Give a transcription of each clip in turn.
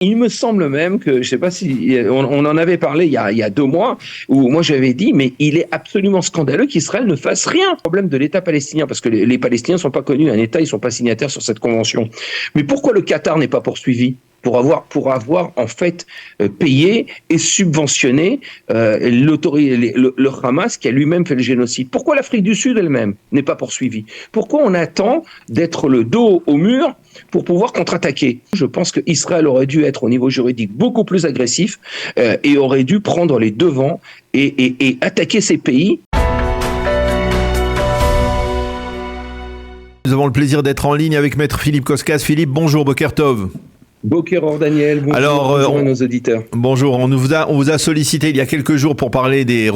Il me semble même que, je ne sais pas si on en avait parlé il y a 2 mois, où moi j'avais dit, mais il est absolument scandaleux qu'Israël ne fasse rien. Le problème de l'État palestinien, parce que les Palestiniens ne sont pas connus, un État, ils ne sont pas signataires sur cette convention. Mais pourquoi le Qatar n'est pas poursuivi ? Pour avoir en fait payé et subventionné le Hamas qui a lui-même fait le génocide. Pourquoi l'Afrique du Sud elle-même n'est pas poursuivie ? Pourquoi on attend d'être le dos au mur pour pouvoir contre-attaquer ? Je pense qu'Israël aurait dû être au niveau juridique beaucoup plus agressif et aurait dû prendre les devants et attaquer ces pays. Nous avons le plaisir d'être en ligne avec Maître Philippe Koskas. Philippe, bonjour, Boker Tov. Boker Daniel, bonjour à nos auditeurs. Bonjour, on vous a sollicité il y a quelques jours pour parler des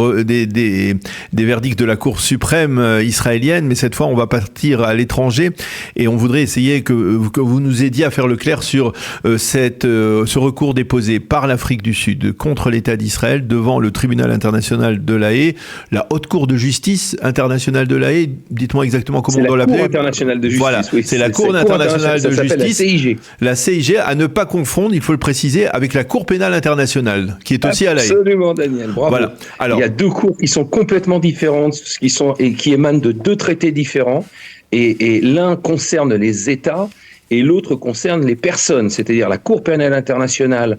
verdicts de la Cour suprême israélienne, mais cette fois on va partir à l'étranger et on voudrait essayer que vous nous aidiez à faire le clair sur ce recours déposé par l'Afrique du Sud contre l'État d'Israël devant le tribunal international de La Haye, la Haute Cour de justice internationale de La Haye. Dites-moi exactement comment on doit l'appeler. C'est la Cour internationale de justice. Voilà, oui, c'est la Cour internationale de justice. La CIG. La CIG, à ne pas confondre, il faut le préciser, avec la Cour pénale internationale, qui est aussi à La Haye. Absolument, Daniel, bravo. Voilà. Alors, il y a 2 cours qui sont complètement différentes, qui émanent de 2 traités différents, et l'un concerne les États, et l'autre concerne les personnes, c'est-à-dire la Cour pénale internationale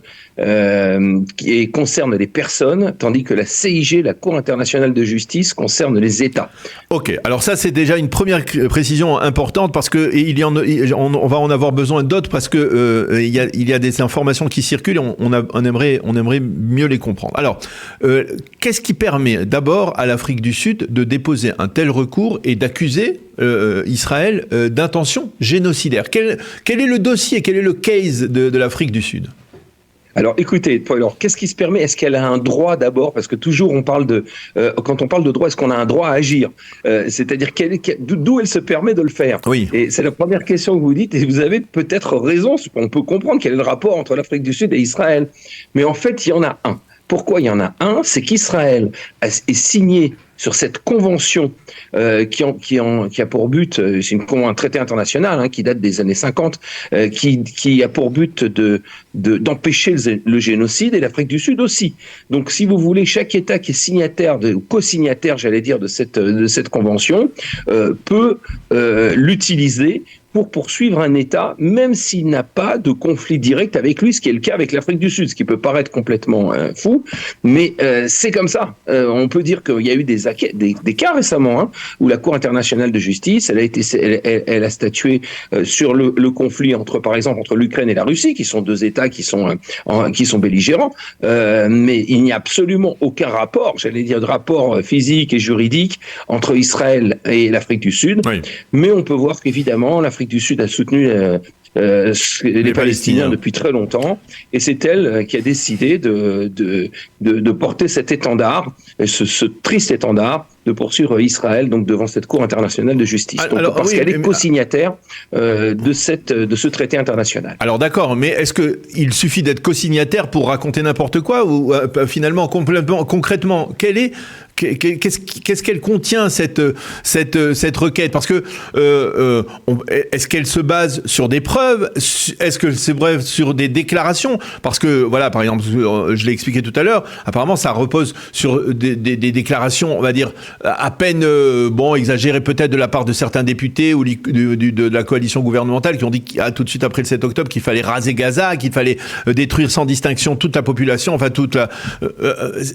qui concerne les personnes, tandis que la CIG, la Cour internationale de justice, concerne les États. Ok, alors ça c'est déjà une première précision importante parce que on va en avoir besoin d'autres parce que il y a des informations qui circulent et on aimerait mieux les comprendre. Alors, qu'est-ce qui permet d'abord à l'Afrique du Sud de déposer un tel recours et d'accuser Israël d'intention génocidaire? Quel est le dossier, quel est le case de l'Afrique du Sud ? Alors, écoutez, qu'est-ce qui se permet ? Est-ce qu'elle a un droit d'abord ? Parce que toujours on parle quand on parle de droit, est-ce qu'on a un droit à agir ? C'est-à-dire d'où elle se permet de le faire ? Oui. Et c'est la première question que vous dites, et vous avez peut-être raison. On peut comprendre quel est le rapport entre l'Afrique du Sud et Israël, mais en fait, il y en a un. Pourquoi il y en a un ? C'est qu'Israël est signé sur cette convention qui a pour but, c'est un traité international qui date des années 50, qui a pour but d'empêcher le génocide, et l'Afrique du Sud aussi. Donc, si vous voulez, chaque État qui est signataire, co-signataire, j'allais dire, de cette convention, peut l'utiliser pour poursuivre un État, même s'il n'a pas de conflit direct avec lui, ce qui est le cas avec l'Afrique du Sud, ce qui peut paraître complètement fou, mais c'est comme ça. On peut dire qu'il y a eu des cas récemment où la Cour internationale de justice, elle a statué sur le conflit par exemple entre l'Ukraine et la Russie, qui sont 2 États qui sont belligérants, mais il n'y a absolument aucun rapport, j'allais dire de rapport physique et juridique entre Israël et l'Afrique du Sud. Oui. Mais on peut voir qu'évidemment l'Afrique du Sud a soutenu les Palestiniens depuis très longtemps, et c'est elle qui a décidé de porter cet étendard, ce triste étendard, de poursuivre Israël donc devant cette Cour internationale de justice. Parce qu'elle est co-signataire de ce traité international. Alors d'accord, mais est-ce qu'il suffit d'être co-signataire pour raconter n'importe quoi, ou finalement concrètement, qu'est-ce qu'elle contient cette requête ? Parce que est-ce qu'elle se base sur des preuves ? Est-ce que c'est vrai sur des déclarations ? Parce que voilà, par exemple, je l'ai expliqué tout à l'heure, apparemment ça repose sur des déclarations, on va dire à peine exagérées peut-être de la part de certains députés ou de la coalition gouvernementale qui ont dit tout de suite après le 7 octobre qu'il fallait raser Gaza, qu'il fallait détruire sans distinction toute la population, enfin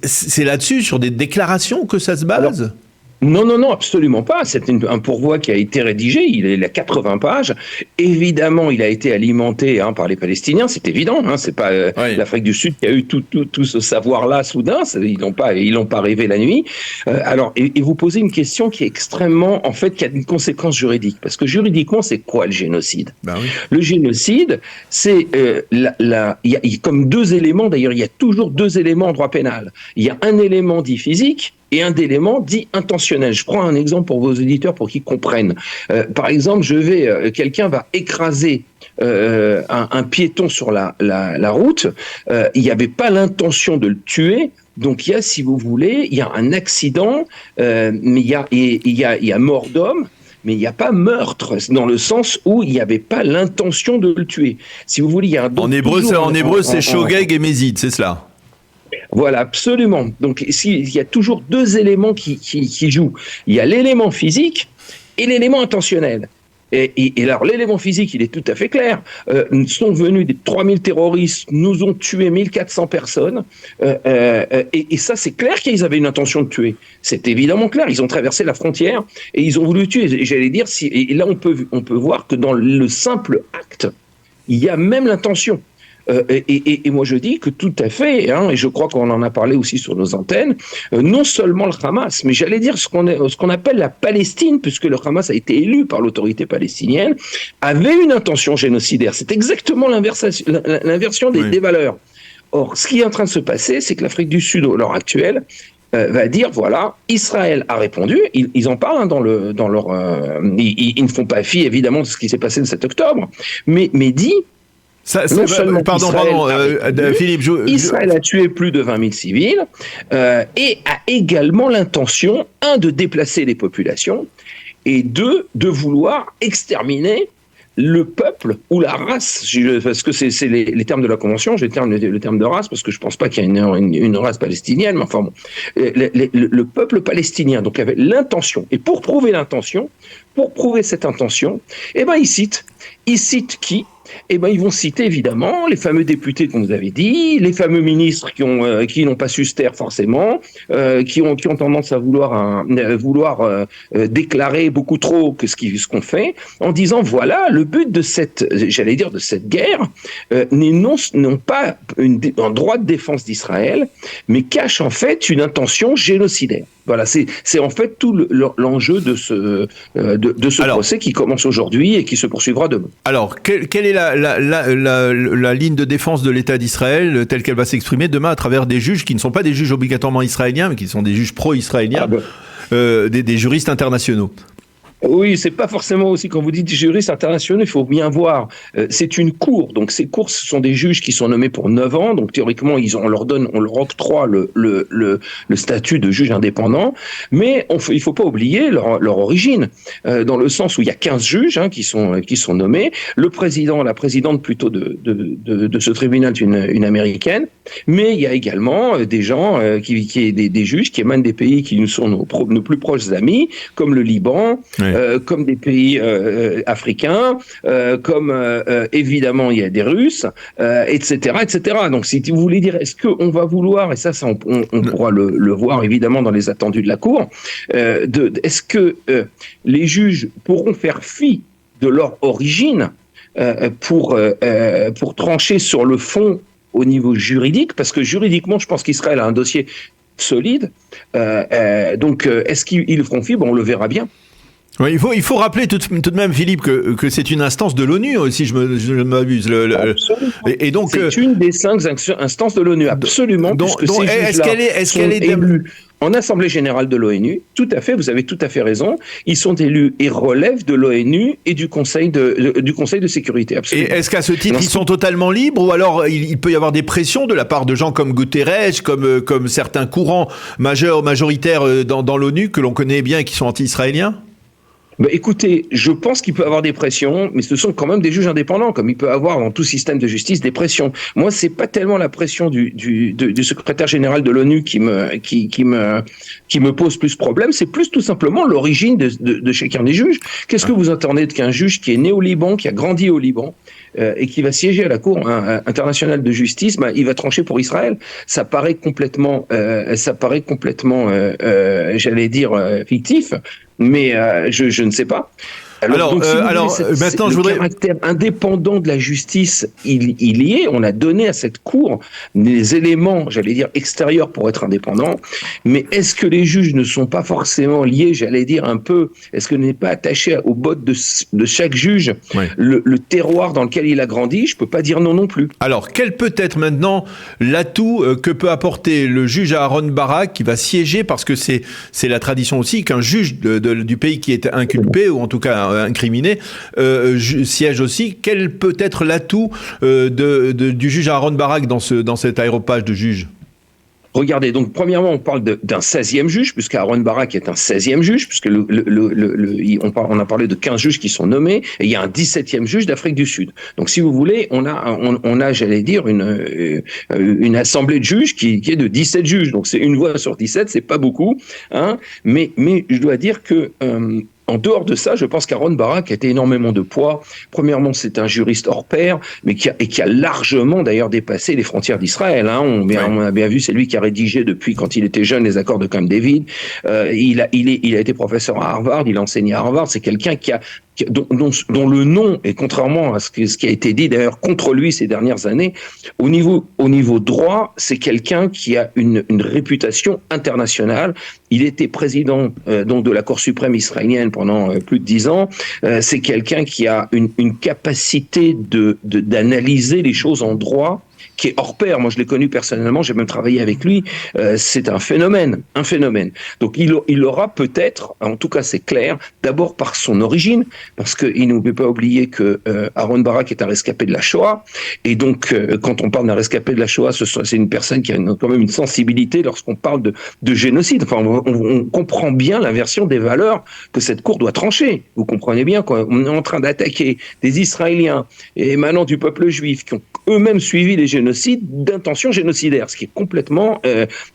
c'est là-dessus, sur des déclarations que ça se base ? Alors, non, absolument pas. C'est un pourvoi qui a été rédigé, il a 80 pages. Évidemment, il a été alimenté par les Palestiniens, c'est évident. C'est pas l'Afrique du Sud qui a eu tout ce savoir-là soudain. Ils l'ont pas rêvé la nuit. Alors, et vous posez une question qui est extrêmement, en fait, qui a une conséquence juridique. Parce que juridiquement, c'est quoi le génocide ? Oui. Le génocide, c'est il y a comme 2 éléments. D'ailleurs, il y a toujours 2 éléments en droit pénal. Il y a un élément dit physique et un élément dit intentionnel. Je prends un exemple pour vos auditeurs pour qu'ils comprennent. Par exemple, quelqu'un va écraser un piéton sur la route. Il n'y avait pas l'intention de le tuer. Donc il y a, si vous voulez, il y a un accident, mais il y a mort d'homme. mais il n'y a pas meurtre, dans le sens où il n'y avait pas l'intention de le tuer. Si vous voulez, il y a un... En hébreu, c'est shogeg et mézid, c'est cela. Voilà, absolument. Donc, il y a toujours deux éléments qui jouent. Il y a l'élément physique et l'élément intentionnel. Et alors, l'élément physique, il est tout à fait clair. Sont venus des 3000 terroristes, nous ont tué 1400 personnes. Et ça, c'est clair qu'ils avaient une intention de tuer. C'est évidemment clair. Ils ont traversé la frontière et ils ont voulu tuer. Et j'allais dire, et là, on peut voir que dans le simple acte, il y a même l'intention. Et moi je dis que tout à fait, et je crois qu'on en a parlé aussi sur nos antennes, non seulement le Hamas, mais j'allais dire ce qu'on appelle la Palestine, puisque le Hamas a été élu par l'autorité palestinienne, avait une intention génocidaire. C'est exactement l'inversion des valeurs. Or, ce qui est en train de se passer, c'est que l'Afrique du Sud, à l'heure actuelle, va dire, voilà, Israël a répondu, ils en parlent dans leur... ils ne font pas fi, évidemment, de ce qui s'est passé le 7 octobre, mais dit... Philippe, Israël a tué plus de 20 000 civils et a également l'intention, de déplacer les populations et de vouloir exterminer le peuple ou la race, parce que c'est les termes de la Convention, j'ai le terme de race, parce que je ne pense pas qu'il y ait une race palestinienne, mais enfin bon, le peuple palestinien, donc avait l'intention. Et pour prouver cette intention, ils citent qui ? Ils vont citer évidemment les fameux députés qu'on vous avait dit, les fameux ministres qui n'ont pas su se taire forcément, qui ont tendance à vouloir déclarer beaucoup trop que ce qu'on fait, en disant voilà, le but de cette guerre n'est non pas un droit de défense d'Israël, mais cache en fait une intention génocidaire. Voilà, c'est en fait tout l'enjeu de ce procès qui commence aujourd'hui et qui se poursuivra demain. Alors, quelle est la ligne de défense de l'État d'Israël telle qu'elle va s'exprimer demain à travers des juges qui ne sont pas des juges obligatoirement israéliens, mais qui sont des juges pro-israéliens, des juristes internationaux? Oui, c'est pas forcément aussi, quand vous dites juristes internationaux, il faut bien voir. C'est une cour, donc ces cours, ce sont des juges qui sont nommés pour 9 ans, donc théoriquement, on leur octroie le statut de juge indépendant, mais il faut pas oublier leur origine, dans le sens où il y a 15 juges qui sont nommés, le président, la présidente plutôt de ce tribunal est une américaine, mais il y a également des gens, des juges qui émanent des pays qui nous sont nos plus proches amis, comme le Liban, comme des pays africains, comme évidemment il y a des Russes, etc., etc. Donc si vous voulez dire, est-ce qu'on va vouloir, et ça on pourra le voir évidemment dans les attendus de la Cour, est-ce que les juges pourront faire fi de leur origine pour trancher sur le fond au niveau juridique, parce que juridiquement, je pense qu'Israël a un dossier solide. Donc, est-ce qu'ils le feront fi? On le verra bien. Oui, il faut rappeler tout de même, Philippe, que c'est une instance de l'ONU, si je m'abuse. Et donc, c'est une des 5 instances de l'ONU, absolument. Donc est-ce qu'elle est élue en Assemblée générale de l'ONU? Tout à fait, vous avez tout à fait raison. Ils sont élus et relèvent de l'ONU et du Conseil de sécurité. Absolument. Et est-ce qu'à ce titre, ils sont totalement libres, ou alors il peut y avoir des pressions de la part de gens comme Guterres, comme certains courants majoritaires dans l'ONU que l'on connaît bien et qui sont anti-israéliens? Écoutez, je pense qu'il peut y avoir des pressions, mais ce sont quand même des juges indépendants, comme il peut y avoir dans tout système de justice des pressions. Moi, c'est pas tellement la pression du secrétaire général de l'ONU qui me pose plus problème, c'est plus tout simplement l'origine de chacun des juges. Qu'est-ce que vous entendez qu'un juge qui est né au Liban, qui a grandi au Liban, et qui va siéger à la Cour internationale de justice, il va trancher pour Israël? Ça paraît complètement, j'allais dire, fictif. Mais je ne sais pas. Alors maintenant, le caractère indépendant de la justice, il y est. On a donné à cette cour des éléments, j'allais dire, extérieurs pour être indépendant. Mais est-ce que les juges ne sont pas forcément liés, j'allais dire un peu, est-ce que n'est pas attaché aux bottes de chaque juge, le terroir dans lequel il a grandi? Je peux pas dire non plus. Alors, quel peut être maintenant l'atout que peut apporter le juge Aaron Barak, qui va siéger, parce que c'est la tradition aussi qu'un juge du pays qui est inculpé, ou en tout cas incriminé, siège aussi. Quel peut être l'atout du juge Aaron Barak dans cet aéropage de juge? Regardez, donc premièrement, on parle d'un 16e juge, puisque Aaron Barak est un 16e juge, puisque on a parlé de 15 juges qui sont nommés, et il y a un 17e juge d'Afrique du Sud. Donc si vous voulez, on a j'allais dire, une assemblée de juges qui est de 17 juges. Donc c'est une voix sur 17, c'est pas beaucoup, hein, mais je dois dire que en dehors de ça, je pense qu'Aaron Barak a énormément de poids. Premièrement, c'est un juriste hors pair, mais qui a largement d'ailleurs dépassé les frontières d'Israël. Hein. On a bien vu, c'est lui qui a rédigé depuis quand il était jeune les accords de Camp David. Il a été professeur à Harvard, il a enseigné à Harvard. C'est quelqu'un dont le nom, et contrairement à ce qui a été dit d'ailleurs contre lui ces dernières années, au niveau droit, c'est quelqu'un qui a une réputation internationale. Il était président donc de la Cour suprême israélienne pendant plus de 10 ans. C'est quelqu'un qui a une capacité d'analyser les choses en droit qui est hors pair. Moi, je l'ai connu personnellement, j'ai même travaillé avec lui. C'est un phénomène. Donc, il aura peut-être, en tout cas, c'est clair, d'abord par son origine, parce qu'il ne peut pas oublier que Aaron Barak est un rescapé de la Shoah. Et donc, quand on parle d'un rescapé de la Shoah, c'est une personne qui a quand même une sensibilité lorsqu'on parle de génocide. Enfin, on comprend bien l'inversion des valeurs que cette cour doit trancher. Vous comprenez bien qu'on est en train d'attaquer des Israéliens émanant du peuple juif qui ont eux-mêmes suivi les génocides d'intention génocidaire, ce qui est complètement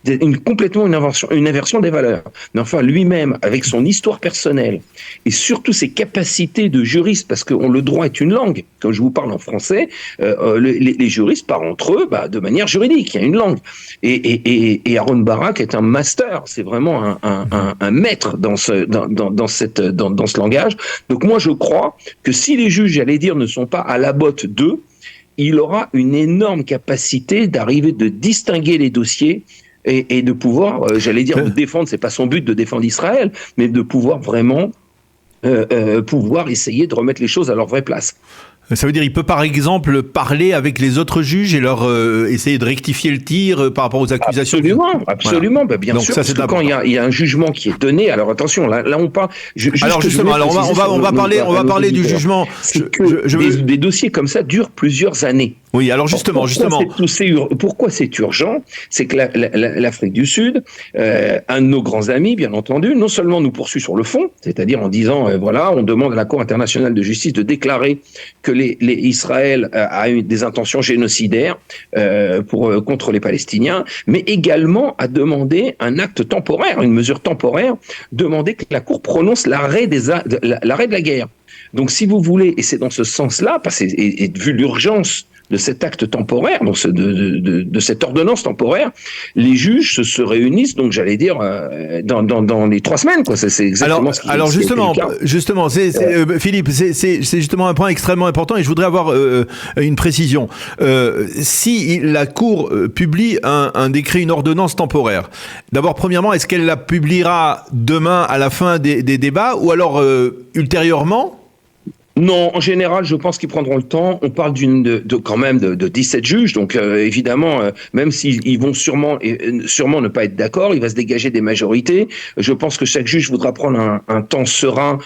une inversion des valeurs. Mais enfin, lui-même, avec son histoire personnelle et surtout ses capacités de juriste, parce que le droit est une langue, quand je vous parle en français, les juristes parlent entre eux de manière juridique, il y a une langue. Et Aaron Barak est un master, c'est vraiment un maître dans ce langage. Donc moi, je crois que si les juges, j'allais dire, ne sont pas à la botte d'eux, il aura une énorme capacité d'arriver, de distinguer les dossiers et de pouvoir, j'allais dire, de défendre, c'est pas son but de défendre Israël, mais de pouvoir vraiment pouvoir essayer de remettre les choses à leur vraie place. Ça veut dire il peut par exemple parler avec les autres juges et leur essayer de rectifier le tir par rapport aux accusations. Absolument. Voilà. Bien donc, sûr, ça, parce que quand il y a un jugement qui est donné, alors attention, là on parle... Alors justement, on va parler du jugement. Des dossiers comme ça durent plusieurs années. Oui, alors justement. Pourquoi c'est urgent? C'est que l'Afrique du Sud, un de nos grands amis, bien entendu, non seulement nous poursuit sur le fond, c'est-à-dire en disant, on demande à la Cour internationale de justice de déclarer que Israël a eu des intentions génocidaires contre les Palestiniens, mais également a demandé un acte temporaire, une mesure temporaire, demander que la Cour prononce l'arrêt de la guerre. Donc, si vous voulez, et c'est dans ce sens-là, et vu l'urgence de cet acte temporaire, donc de cette ordonnance temporaire, les juges se réunissent, donc j'allais dire, dans les 3 semaines, quoi. C'est exactement ce qui alors justement, Philippe, c'est justement un point extrêmement important et je voudrais avoir une précision. Si la Cour publie un décret, une ordonnance temporaire, d'abord, premièrement, est-ce qu'elle la publiera demain à la fin des débats ou alors ultérieurement ? Non, en général, je pense qu'ils prendront le temps. On parle quand même de 17 juges, donc évidemment, même s'ils vont sûrement ne pas être d'accord, il va se dégager des majorités. Je pense que chaque juge voudra prendre un temps serein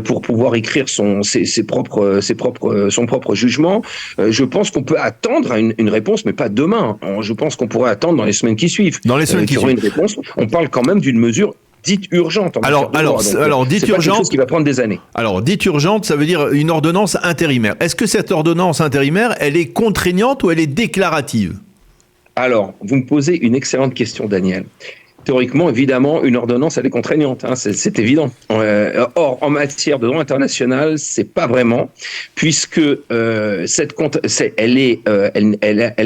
pour pouvoir écrire son propre jugement. Je pense qu'on peut attendre une réponse, mais pas demain. Je pense qu'on pourrait attendre dans les semaines qui suivent. Dans les semaines qui suivent. Une réponse. On parle quand même d'une mesure dite urgente. Alors, dite urgente, quelque chose qui va prendre des années. Alors, dite urgente, ça veut dire une ordonnance intérimaire. Est-ce que cette ordonnance intérimaire, elle est contraignante ou elle est déclarative? Alors, vous me posez une excellente question, Daniel. Théoriquement, évidemment, une ordonnance, elle est contraignante, hein, c'est évident. Or, en matière de droit international, c'est pas vraiment, puisque elle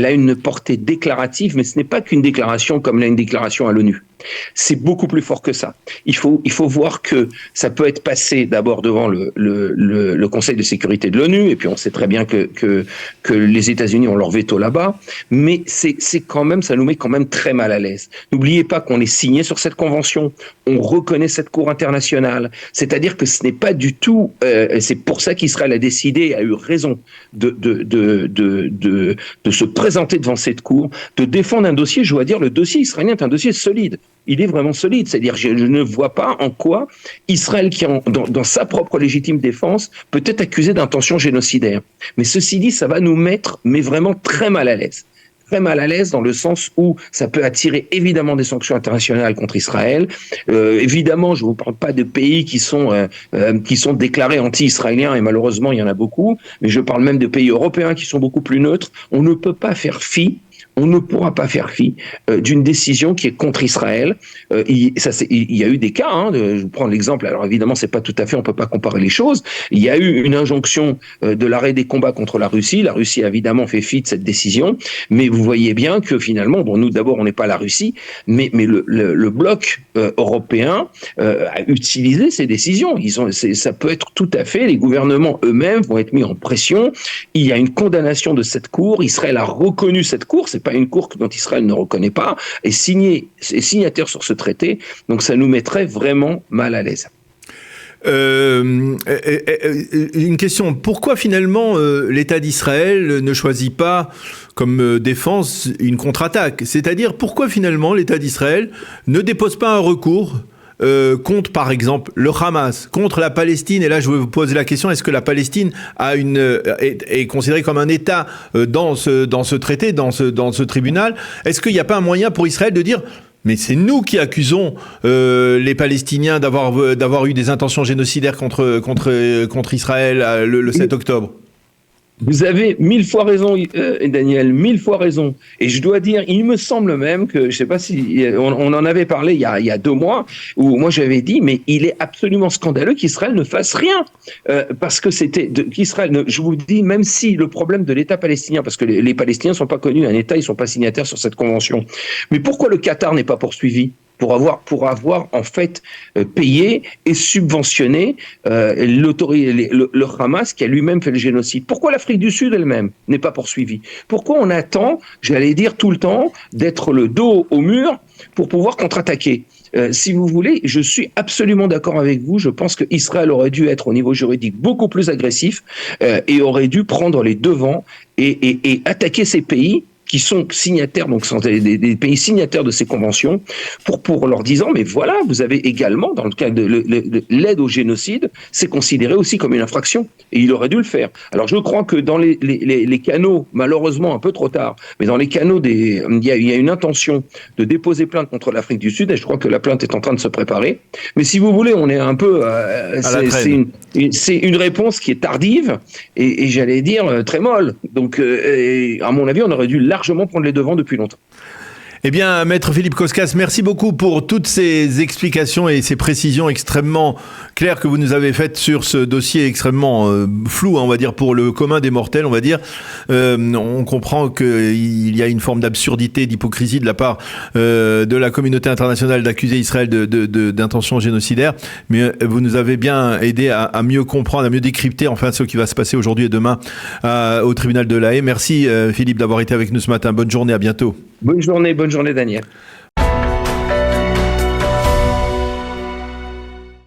a une portée déclarative, mais ce n'est pas qu'une déclaration comme une déclaration à l'ONU. C'est beaucoup plus fort que ça. Il faut voir que ça peut être passé d'abord devant le Conseil de sécurité de l'ONU, et puis on sait très bien que les États-Unis ont leur veto là-bas, mais c'est quand même, ça nous met quand même très mal à l'aise. N'oubliez pas qu'on est signé sur cette convention, on reconnaît cette cour internationale, c'est-à-dire que ce n'est pas du tout, c'est pour ça qu'Israël a décidé, a eu raison de se présenter devant cette cour, de défendre un dossier. Je dois dire, le dossier israélien est un dossier solide. Il est vraiment solide, c'est-à-dire je ne vois pas en quoi Israël, qui dans sa propre légitime défense, peut être accusé d'intention génocidaire. Mais ceci dit, ça va nous mettre, mais vraiment très mal à l'aise. très mal à l'aise dans le sens où ça peut attirer évidemment des sanctions internationales contre Israël. Évidemment, je ne vous parle pas de pays qui sont déclarés anti-israéliens, et malheureusement, il y en a beaucoup, mais je parle même de pays européens qui sont beaucoup plus neutres. On ne peut pas faire fi. On ne pourra pas faire fi d'une décision qui est contre Israël. Il y a eu des cas, je vous prends l'exemple, alors évidemment, c'est pas tout à fait, on peut pas comparer les choses. Il y a eu une injonction de l'arrêt des combats contre la Russie. La Russie a évidemment fait fi de cette décision, mais vous voyez bien que finalement, bon, nous d'abord, on n'est pas la Russie, mais le bloc européen a utilisé ces décisions. Ça peut être tout à fait, les gouvernements eux-mêmes vont être mis en pression. Il y a une condamnation de cette cour. Israël a reconnu cette cour. C'est pas une cour dont Israël ne reconnaît pas, est signataire sur ce traité, donc ça nous mettrait vraiment mal à l'aise. Une question, pourquoi finalement l'État d'Israël ne choisit pas comme défense une contre-attaque? C'est-à-dire, pourquoi finalement l'État d'Israël ne dépose pas un recours contre, par exemple, le Hamas, contre la Palestine? Et là, je vais vous poser la question, est-ce que la Palestine est considérée comme un État dans ce traité, dans ce tribunal? Est-ce qu'il n'y a pas un moyen pour Israël de dire, mais c'est nous qui accusons les Palestiniens d'avoir eu des intentions génocidaires contre Israël le 7 octobre? Vous avez 1000 fois raison, Daniel, 1000 fois raison. Et je dois dire, il me semble même que, je ne sais pas si on en avait parlé il y a 2 mois, où moi j'avais dit, mais il est absolument scandaleux qu'Israël ne fasse rien, parce que qu'Israël, je vous dis, même si le problème de l'État palestinien, parce que les Palestiniens ne sont pas connus un État, ils ne sont pas signataires sur cette convention. Mais pourquoi le Qatar n'est pas poursuivi? Pour avoir en fait payé et subventionné le Hamas qui a lui-même fait le génocide. Pourquoi l'Afrique du Sud elle-même n'est pas poursuivie? Pourquoi on attend, j'allais dire tout le temps, d'être le dos au mur pour pouvoir contre-attaquer? Si vous voulez, je suis absolument d'accord avec vous. Je pense qu'Israël aurait dû être au niveau juridique beaucoup plus agressif et aurait dû prendre les devants et attaquer ces pays qui sont signataires, donc sont des pays signataires de ces conventions, pour leur disant, mais voilà, vous avez également, dans le cas de l'aide au génocide, c'est considéré aussi comme une infraction, et il aurait dû le faire. Alors je crois que dans les canaux, malheureusement un peu trop tard, mais dans les canaux, il y a une intention de déposer plainte contre l'Afrique du Sud, et je crois que la plainte est en train de se préparer. Mais si vous voulez, on est un peu... c'est une réponse qui est tardive, et j'allais dire très molle. Donc, à mon avis, on aurait dû largement prendre les devants depuis longtemps. Eh bien, Maître Philippe Koskas, merci beaucoup pour toutes ces explications et ces précisions extrêmement claires que vous nous avez faites sur ce dossier extrêmement flou, on va dire, pour le commun des mortels, on va dire. On comprend qu'il y a une forme d'absurdité, d'hypocrisie de la part de la communauté internationale d'accuser Israël d'intention génocidaire, mais vous nous avez bien aidé à mieux comprendre, à mieux décrypter enfin ce qui va se passer aujourd'hui et demain au tribunal de La Haye. Merci Philippe d'avoir été avec nous ce matin. Bonne journée, à bientôt. Bonne journée Daniel.